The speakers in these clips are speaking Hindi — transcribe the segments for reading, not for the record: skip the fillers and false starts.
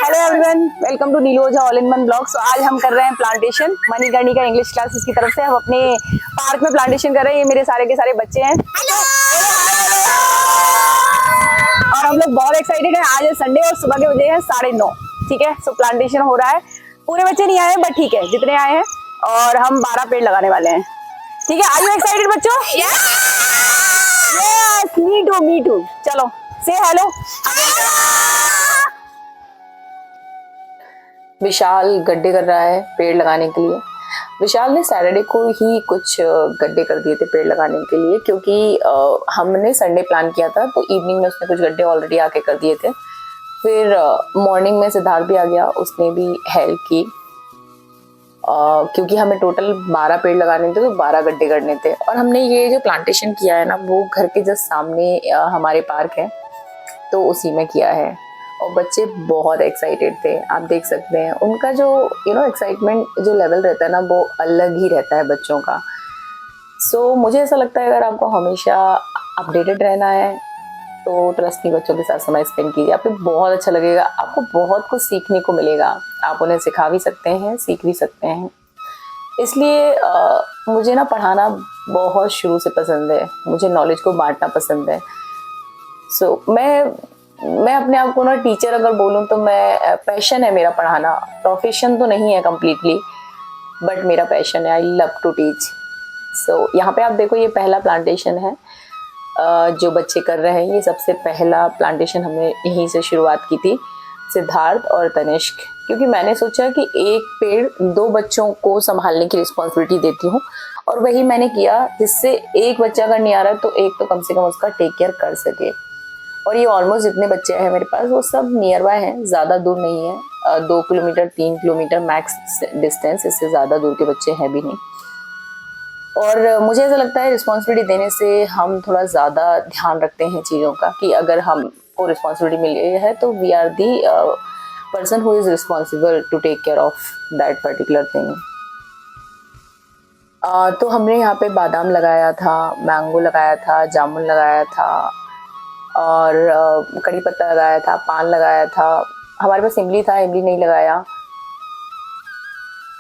Hello everyone, welcome to Neelu Ojha all in one blog. So आज हम कर रहे हैं प्लांटेशन मणिकर्णिका इंग्लिश क्लासेस की तरफ से। हम अपने पार्क में प्लांटेशन कर रहे हैं। ये मेरे सारे के सारे बच्चे हैं और हम लोग बहुत एक्साइटेड हैं। आज है संडे और सुबह के बजे हैं 9:30। ठीक है, सो प्लांटेशन हो रहा है। पूरे बच्चे नहीं आए हैं बट ठीक है, जितने आए हैं। और हम 12 पेड़ लगाने वाले हैं। ठीक है, आर यू एक्साइटेड बच्चों? Yes, me too. चलो से हेलो। विशाल गड्ढे कर रहा है पेड़ लगाने के लिए। विशाल ने सैटरडे को ही कुछ गड्ढे कर दिए थे पेड़ लगाने के लिए, क्योंकि हमने संडे प्लान किया था, तो इवनिंग में उसने कुछ गड्ढे ऑलरेडी आके कर दिए थे। फिर मॉर्निंग में सिद्धार्थ भी आ गया, उसने भी हेल्प की। क्योंकि हमें टोटल 12 पेड़ लगाने थे, तो 12 गड्ढे करने थे। और हमने ये जो प्लांटेशन किया है ना, वो घर के जस्ट सामने हमारे पार्क है, तो उसी में किया है। और बच्चे बहुत एक्साइटेड थे, आप देख सकते हैं उनका जो एक्साइटमेंट जो लेवल रहता है ना, वो अलग ही रहता है बच्चों का। सो मुझे ऐसा लगता है अगर आपको हमेशा अपडेटेड रहना है तो ट्रस्ट नहीं, बच्चों के साथ समय स्पेंड कीजिए। आपको बहुत अच्छा लगेगा, आपको बहुत कुछ सीखने को मिलेगा। आप उन्हें सिखा भी सकते हैं, सीख भी सकते हैं। इसलिए मुझे ना पढ़ाना बहुत शुरू से पसंद है, मुझे नॉलेज को बांटना पसंद है। सो मैं अपने आप को ना टीचर अगर बोलूँ तो मैं पैशन है मेरा पढ़ाना, प्रोफेशन तो नहीं है कम्प्लीटली, बट मेरा पैशन है। I love to teach. So यहाँ पे आप देखो, ये पहला प्लांटेशन है जो बच्चे कर रहे हैं। ये सबसे पहला प्लांटेशन हमने यहीं से शुरुआत की थी, सिद्धार्थ और तनिष्क। क्योंकि मैंने सोचा कि एक पेड़ 2 बच्चों को संभालने की रिस्पॉन्सिबिलिटी देती हूँ, और वही मैंने किया, जिससे एक बच्चा अगर नहीं आ रहा है तो एक तो कम से कम उसका टेक केयर कर सके। और ये ऑलमोस्ट जितने बच्चे हैं मेरे पास, वो सब नियर बाय हैं, ज़्यादा दूर नहीं है। 2 किलोमीटर 3 किलोमीटर मैक्स डिस्टेंस, इससे ज़्यादा दूर के बच्चे हैं भी नहीं। और मुझे ऐसा लगता है रिस्पॉन्सिबिलिटी देने से हम थोड़ा ज़्यादा ध्यान रखते हैं चीज़ों का, कि अगर हमको रिस्पॉन्सिबिलिटी मिली है तो we are the person who is responsible to take care of that particular thing. तो हमने यहाँ पे बादाम लगाया था, मैंगो लगाया था, जामुन लगाया था, और कड़ी पत्ता लगाया था, पान लगाया था। हमारे पास इमली था, इमली नहीं लगाया।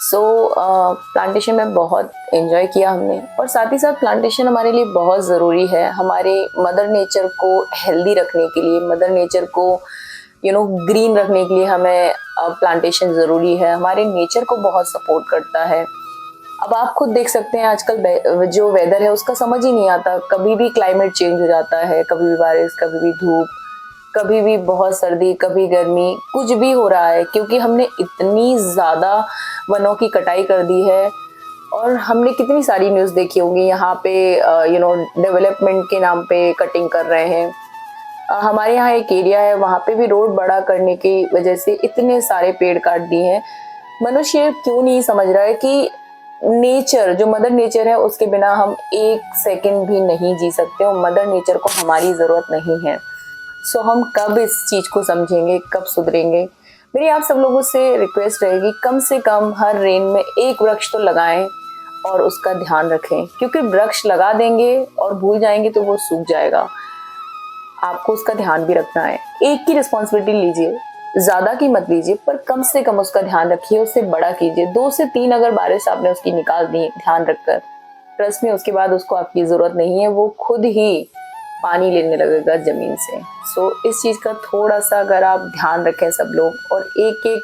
सो प्लांटेशन में बहुत एंजॉय किया हमने। और साथ ही साथ प्लांटेशन हमारे लिए बहुत ज़रूरी है, हमारे मदर नेचर को हेल्दी रखने के लिए, मदर नेचर को ग्रीन रखने के लिए हमें प्लांटेशन ज़रूरी है। हमारे नेचर को बहुत सपोर्ट करता है। अब आप खुद देख सकते हैं आजकल जो वेदर है उसका समझ ही नहीं आता, कभी भी क्लाइमेट चेंज हो जाता है, कभी भी बारिश, कभी भी धूप, कभी भी बहुत सर्दी, कभी गर्मी, कुछ भी हो रहा है, क्योंकि हमने इतनी ज़्यादा वनों की कटाई कर दी है। और हमने कितनी सारी न्यूज़ देखी होंगी, यहाँ पे डेवलपमेंट के नाम पे कटिंग कर रहे हैं। हमारे यहाँ एक एरिया है, वहाँ पे भी रोड बड़ा करने की वजह से इतने सारे पेड़ काट दिए हैं। मनुष्य क्यों नहीं समझ रहा है कि नेचर, जो मदर नेचर है, उसके बिना हम 1 सेकंड भी नहीं जी सकते, और मदर नेचर को हमारी ज़रूरत नहीं है। सो हम कब इस चीज़ को समझेंगे, कब सुधरेंगे? मेरी आप सब लोगों से रिक्वेस्ट रहेगी, कम से कम हर रेन में 1 वृक्ष तो लगाएं और उसका ध्यान रखें, क्योंकि वृक्ष लगा देंगे और भूल जाएंगे तो वो सूख जाएगा। आपको उसका ध्यान भी रखना है। एक की रिस्पॉन्सिबिलिटी लीजिए, ज़्यादा की मत लीजिए, पर कम से कम उसका ध्यान रखिए, उससे बड़ा कीजिए। 2 से 3 अगर बारिश आपने उसकी निकाल दी ध्यान रखकर, ट्रस्ट में उसके बाद उसको आपकी ज़रूरत नहीं है, वो खुद ही पानी लेने लगेगा ज़मीन से। सो इस चीज़ का थोड़ा सा अगर आप ध्यान रखें सब लोग, और एक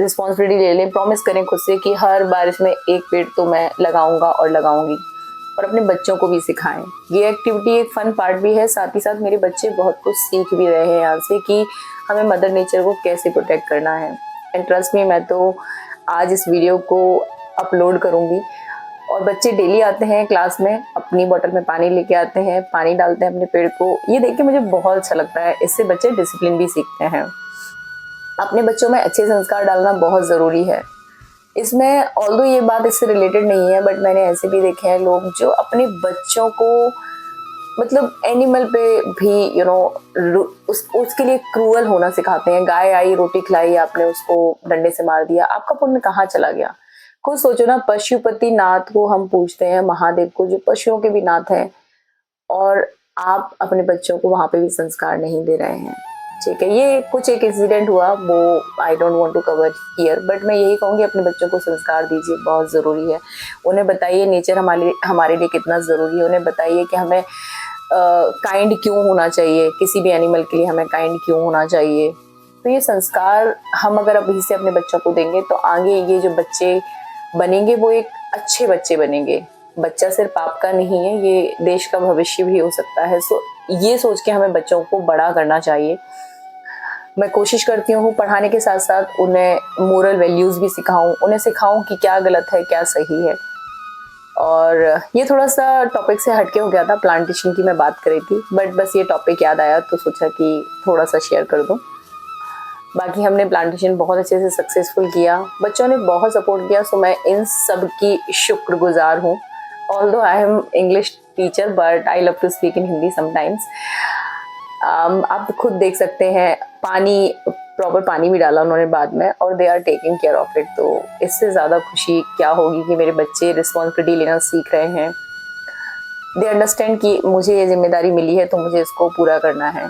रिस्पॉन्सिबिलिटी ले लें, प्रॉमिस करें खुद से कि हर बारिश में 1 पेड़ तो मैं लगाऊंगा और लगाऊंगी। और अपने बच्चों को भी सिखाएं। ये एक्टिविटी एक फ़न पार्ट भी है, साथ ही साथ मेरे बच्चे बहुत कुछ सीख भी रहे हैं यहाँ से, कि हमें मदर नेचर को कैसे प्रोटेक्ट करना है। एंड ट्रस्ट मी, मैं तो आज इस वीडियो को अपलोड करूँगी। और बच्चे डेली आते हैं क्लास में, अपनी बोतल में पानी लेके आते हैं, पानी डालते हैं अपने पेड़ को। ये देख के मुझे बहुत अच्छा लगता है, इससे बच्चे डिसिप्लिन भी सीखते हैं। अपने बच्चों में अच्छे संस्कार डालना बहुत ज़रूरी है। इसमें ऑल्दो ये बात इससे रिलेटेड नहीं है, बट मैंने ऐसे भी देखे हैं लोग जो अपने बच्चों को मतलब एनिमल पे भी उसके लिए क्रूअल होना सिखाते हैं। गाय आई, रोटी खिलाई, आपने उसको डंडे से मार दिया, आपका पुण्य कहाँ चला गया? खुद सोचो ना, पशुपति नाथ को हम पूछते हैं, महादेव को, जो पशुओं के भी नाथ हैं, और आप अपने बच्चों को वहां पे भी संस्कार नहीं दे रहे हैं। ठीक है, ये कुछ एक इंसिडेंट हुआ, वो I don't want to cover here, but मैं यही कहूँगी अपने बच्चों को संस्कार दीजिए, बहुत ज़रूरी है। उन्हें बताइए नेचर हमारे लिए कितना ज़रूरी है, उन्हें बताइए कि हमें काइंड क्यों होना चाहिए, किसी भी एनिमल के लिए हमें काइंड क्यों होना चाहिए। तो ये संस्कार हम अगर अभी से अपने बच्चों को देंगे तो आगे ये जो बच्चे बनेंगे वो एक अच्छे बच्चे बनेंगे। बच्चा सिर्फ आपका नहीं है, ये देश का भविष्य भी हो सकता है। सो ये सोच के हमें बच्चों को बड़ा करना चाहिए। मैं कोशिश करती हूँ पढ़ाने के साथ साथ उन्हें मोरल वैल्यूज़ भी सिखाऊं, उन्हें सिखाऊं कि क्या गलत है क्या सही है। और ये थोड़ा सा टॉपिक से हटके हो गया था, प्लांटेशन की मैं बात कर रही थी, बट बस ये टॉपिक याद आया तो सोचा कि थोड़ा सा शेयर कर दूं। बाकी हमने प्लांटेशन बहुत अच्छे से सक्सेसफुल किया, बच्चों ने बहुत सपोर्ट किया, सो मैं इन सब की शुक्रगुजार हूँ। Although I am English teacher but I love to speak in Hindi sometimes. आप खुद देख सकते हैं, पानी प्रॉपर पानी भी डाला उन्होंने बाद में, और they are taking care of it. तो इससे ज़्यादा खुशी क्या होगी कि मेरे बच्चे रिस्पॉन्सिबिलिटी लेना सीख रहे हैं। दे अंडरस्टैंड कि मुझे ये जिम्मेदारी मिली है तो मुझे इसको पूरा करना है।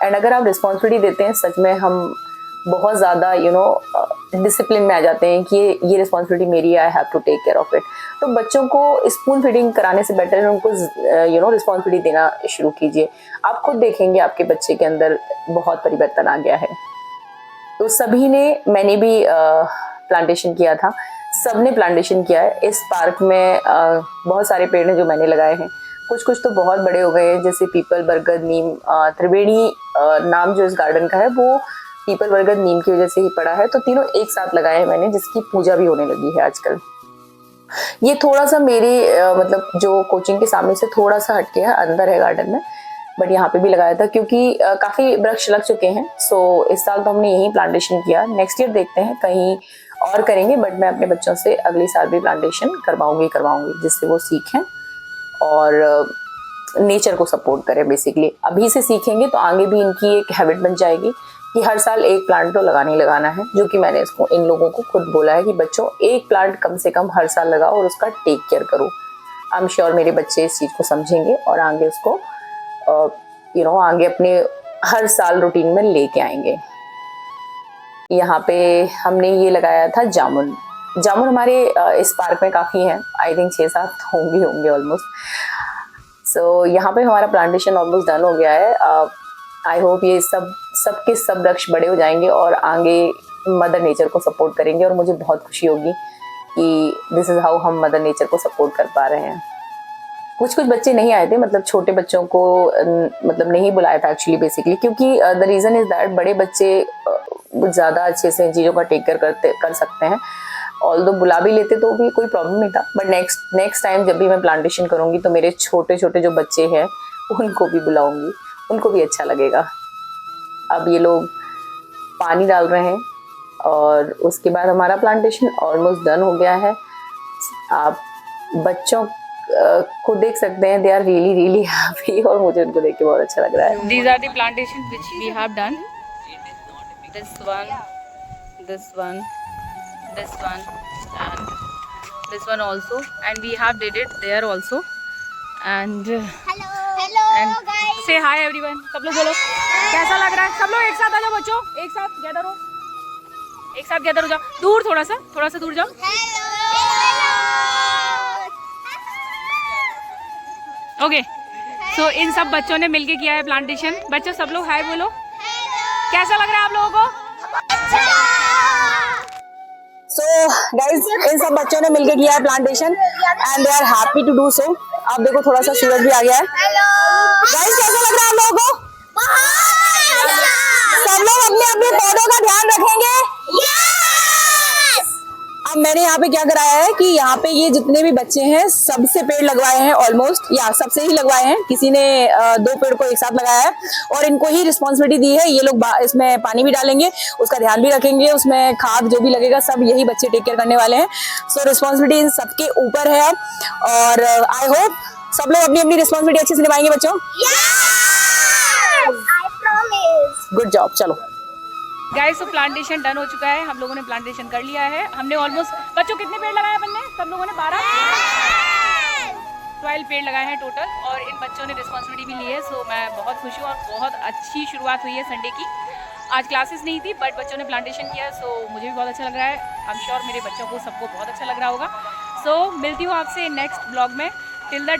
एंड अगर आप रिस्पॉन्सिबिलिटी देते हैं, सच में हम बहुत ज़्यादा डिसिप्लिन में आ जाते हैं कि ये रिस्पॉन्सिबिलिटी मेरी है, I have to take care of it. तो बच्चों को स्पून फीडिंग कराने से बेटर है उनको रिस्पॉन्सिबिलिटी देना शुरू कीजिए। आप खुद देखेंगे आपके बच्चे के अंदर बहुत परिवर्तन आ गया है। तो सभी ने, मैंने भी प्लांटेशन किया था, सबने प्लांटेशन किया है। इस पार्क में बहुत सारे पेड़ हैं जो मैंने लगाए हैं, कुछ कुछ तो बहुत बड़े हो गए हैं, जैसे पीपल, बरगद, नीम। त्रिवेणी नाम जो इस गार्डन का है वो पीपल, बरगद, नीम की वजह से ही पड़ा है। तो तीनों एक साथ लगाए हैं मैंने, जिसकी पूजा भी होने लगी है आजकल। ये थोड़ा सा मेरे मतलब जो कोचिंग के सामने से थोड़ा सा हटके है, अंदर है गार्डन में, बट यहाँ पे भी लगाया था क्योंकि काफ़ी वृक्ष लग चुके हैं। सो इस साल तो हमने यही प्लांटेशन किया, नेक्स्ट ईयर देखते हैं कहीं और करेंगे, बट मैं अपने बच्चों से अगले साल भी प्लांटेशन करवाऊंगी जिससे वो सीखें और नेचर को सपोर्ट करें। बेसिकली अभी से सीखेंगे तो आगे भी इनकी एक हैबिट बन जाएगी कि हर साल एक प्लांट तो लगाना ही लगाना है, जो कि मैंने इसको इन लोगों को खुद बोला है कि बच्चों एक प्लांट कम से कम हर साल लगाओ और उसका टेक केयर करो। आई एम श्योर मेरे बच्चे इस चीज़ को समझेंगे और आगे उसको आगे अपने हर साल रूटीन में लेके आएंगे। यहाँ पे हमने ये लगाया था जामुन। हमारे इस पार्क में काफ़ी हैं, आई थिंक 6-7 होंगे ऑलमोस्ट। सो यहाँ पे हमारा प्लांटेशन ऑलमोस्ट डन हो गया है। आई होप ये सब वृक्ष बड़े हो जाएंगे और आगे मदर नेचर को सपोर्ट करेंगे, और मुझे बहुत खुशी होगी कि दिस इज़ हाउ हम मदर नेचर को सपोर्ट कर पा रहे हैं। कुछ बच्चे नहीं आए थे, मतलब छोटे बच्चों को मतलब नहीं बुलाया था एक्चुअली, बेसिकली क्योंकि द रीज़न इज़ दैट बड़े बच्चे ज़्यादा अच्छे से इन चीज़ों का टेक केयर कर सकते हैं। ऑल्दो बुला भी लेते तो भी कोई प्रॉब्लम नहीं था, बट नेक्स्ट टाइम जब भी मैं प्लांटेशन करूँगी तो मेरे छोटे जो बच्चे हैं उनको भी बुलाऊँगी, उनको भी अच्छा लगेगा। अब ये लोग पानी डाल रहे हैं और उसके बाद हमारा प्लांटेशन ऑलमोस्ट डन हो गया है। आप बच्चों को देख सकते हैं, दे आर रियली हैप्पी, और मुझे उनको देख के बहुत अच्छा लग रहा है। These are the plantations which we have done. This one, and this one also, and we have did it there also. And hello guys, say hi everyone. सब लोग बोलो कैसा लग रहा है। सब लोग एक साथ आ जाओ बच्चों, एक साथ गैदर हो जाओ। दूर थोड़ा सा दूर जाओ। ओके, सो इन सब बच्चों ने मिलके किया है प्लांटेशन। बच्चों सब लोग हाय बोलो। कैसा लग रहा है आप लोगों को? सो गाइज, इन सब बच्चों ने मिलके किया है plantation and they are happy to do so. आप देखो थोड़ा सा सूरज भी आ गया है। गाइज कैसा लग रहा है आप लोगों को? सब लोग अपने अपने पौधों का ध्यान रखेंगे। अब मैंने यहाँ पे क्या कराया है कि यहाँ पे ये जितने भी बच्चे हैं सबसे पेड़ लगवाए हैं ऑलमोस्ट, या सबसे ही लगवाए हैं, किसी ने 2 पेड़ को एक साथ लगाया है, और इनको ही रिस्पॉन्सिबिलिटी दी है। ये लोग इसमें पानी भी डालेंगे, उसका ध्यान भी रखेंगे, उसमें खाद जो भी लगेगा सब यही बच्चे टेक केयर करने वाले हैं। सो रिस्पॉन्सिबिलिटी इन सबके ऊपर है, और आई होप सब लोग अपनी अपनी रिस्पॉन्सिबिलिटी अच्छे से निभाएंगे बच्चों। Good job. चलो गाइस, तो प्लांटेशन डन हो चुका है, हम लोगों ने प्लांटेशन कर लिया है। हमने ऑलमोस्ट, बच्चों कितने पेड़ लगाए अपन ने? सब लोगों ने 12 पेड़ लगाए हैं टोटल, और इन बच्चों ने रिस्पॉन्सिबिलिटी भी ली है। सो मैं बहुत खुश हूँ और बहुत अच्छी शुरुआत हुई है संडे की। आज क्लासेस नहीं थी बट बच्चों ने प्लांटेशन किया, सो मुझे भी बहुत अच्छा लग रहा है। आई एम श्योर मेरे बच्चों को सबको बहुत अच्छा लग रहा होगा। सो मिलती हूँ आपसे नेक्स्ट ब्लॉग में। Till the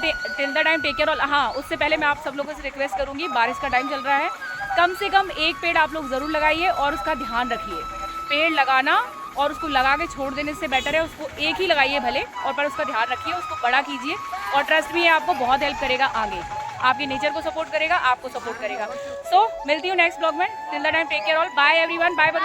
time take care all. हाँ, उससे पहले मैं आप सब लोगों से रिक्वेस्ट करूँगी, बारिश का टाइम चल रहा है, कम से कम एक पेड़ आप लोग ज़रूर लगाइए और उसका ध्यान रखिए। पेड़ लगाना और उसको लगा के छोड़ देने से बेटर है उसको एक ही लगाइए भले, और पर उसका ध्यान रखिए, उसको बड़ा कीजिए, और ट्रस्ट भी है आपको बहुत हेल्प करेगा आगे, आपके नेचर को सपोर्ट करेगा, आपको सपोर्ट करेगा। सो मिलती हूँ नेक्स्ट ब्लॉग में। Till the time take care all. Bye everyone. Bye bye.